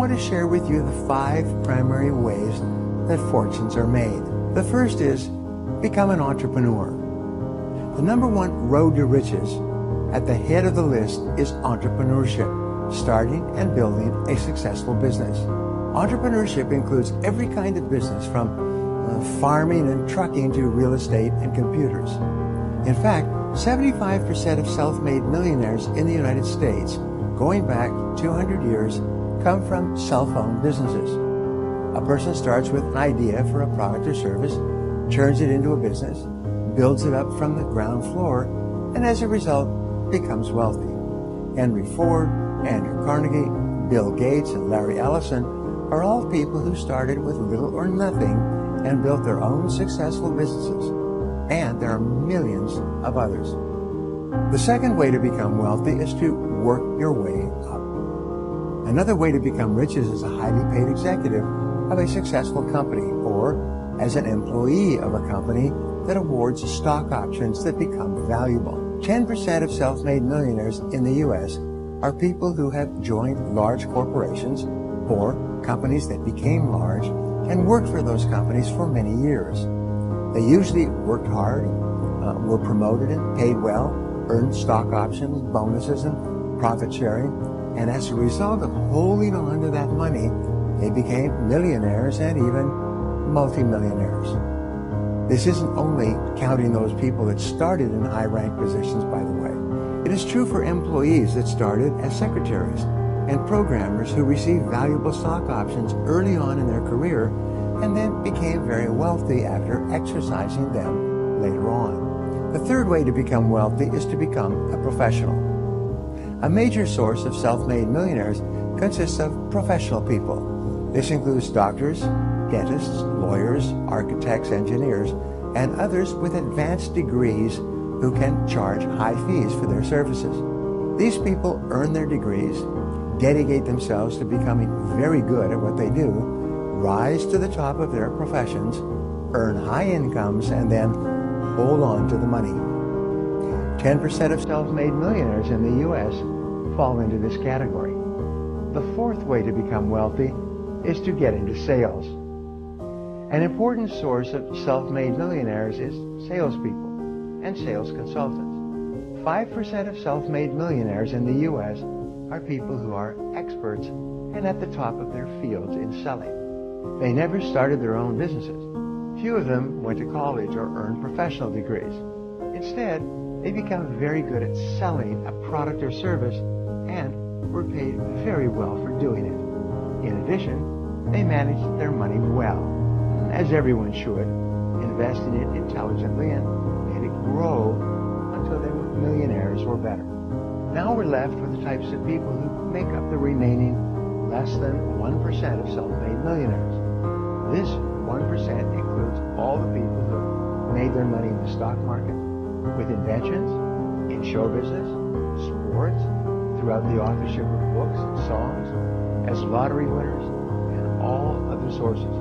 want to share with you the 5 primary ways that fortunes are made. The first is become an entrepreneur. The number 1 road to riches at the head of the list is entrepreneurship, starting and building a successful business. Entrepreneurship includes every kind of business from farming and trucking to real estate and computers. In fact, 75% of self-made millionaires in the United States, going back 200 years, come from self-owned businesses. A person starts with an idea for a product or service, turns it into a business, builds it up from the ground floor, and as a result, becomes wealthy. Henry Ford, Andrew Carnegie, Bill Gates, and Larry Ellison are all people who started with little or nothing and built their own successful businesses. And there are millions of others. The second way to become wealthy is to work your way up. Another way to become rich is as a highly paid executive of a successful company, or as an employee of a company that awards stock options that become valuable. 10% of self-made millionaires in the U.S. are people who have joined large corporations or companies that became large and worked for those companies for many years. They usually worked hard, were promoted and paid well, earned stock options, bonuses, and profit sharing, and as a result of holding on to that money, they became millionaires and even multimillionaires. This isn't only counting those people that started in high-ranked positions, by the way. It is true for employees that started as secretaries and programmers who received valuable stock options early on in their career and then became very wealthy after exercising them later on. The third way to become wealthy is to become a professional. A major source of self-made millionaires consists of professional people. This includes doctors, dentists, lawyers, architects, engineers, and others with advanced degrees who can charge high fees for their services. These people earn their degrees, dedicate themselves to becoming very good at what they do, rise to the top of their professions, earn high incomes, and then hold on to the money. 10% of self-made millionaires in the U.S. fall into this category. The fourth way to become wealthy is to get into sales. An important source of self-made millionaires is salespeople and sales consultants. 5% of self-made millionaires in the U.S. are people who are experts and at the top of their fields in selling. They never started their own businesses. Few of them went to college or earned professional degrees. Instead, they become very good at selling a product or service and were paid very well for doing it. In addition, they managed their money well, as everyone should, investing it intelligently and made it grow until they were millionaires or better. Now we're left with the types of people who make up the remaining less than 1% of self-made millionaires. This 1% includes all the people who made their money in the stock market, with inventions, in show business, sports, throughout the authorship of books and songs, as lottery winners, and all other sources.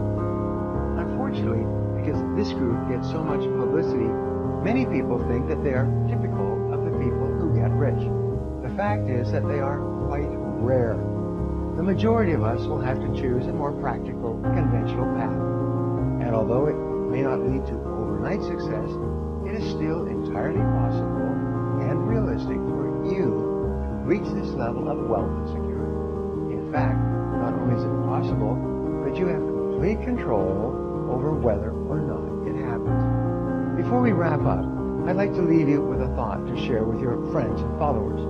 Unfortunately, because this group gets so much publicity, many people think that they are typical of the people who get rich. The fact is that they are quite rare. The majority of us will have to choose a more practical, conventional path. And although it may not lead to overnight success, it is still entirely possible and realistic for you to reach this level of wealth and security. In fact, not only is it possible, but you have complete control over whether or not it happens. Before we wrap up, I'd like to leave you with a thought to share with your friends and followers.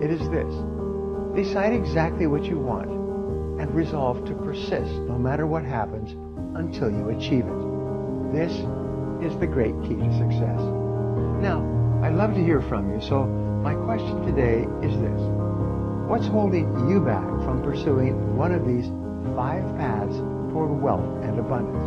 It is this: decide exactly what you want and resolve to persist no matter what happens until you achieve it. This is the great key to success. Now, I'd love to hear from you, so my question today is this: what's holding you back from pursuing one of these 5 paths toward wealth and abundance?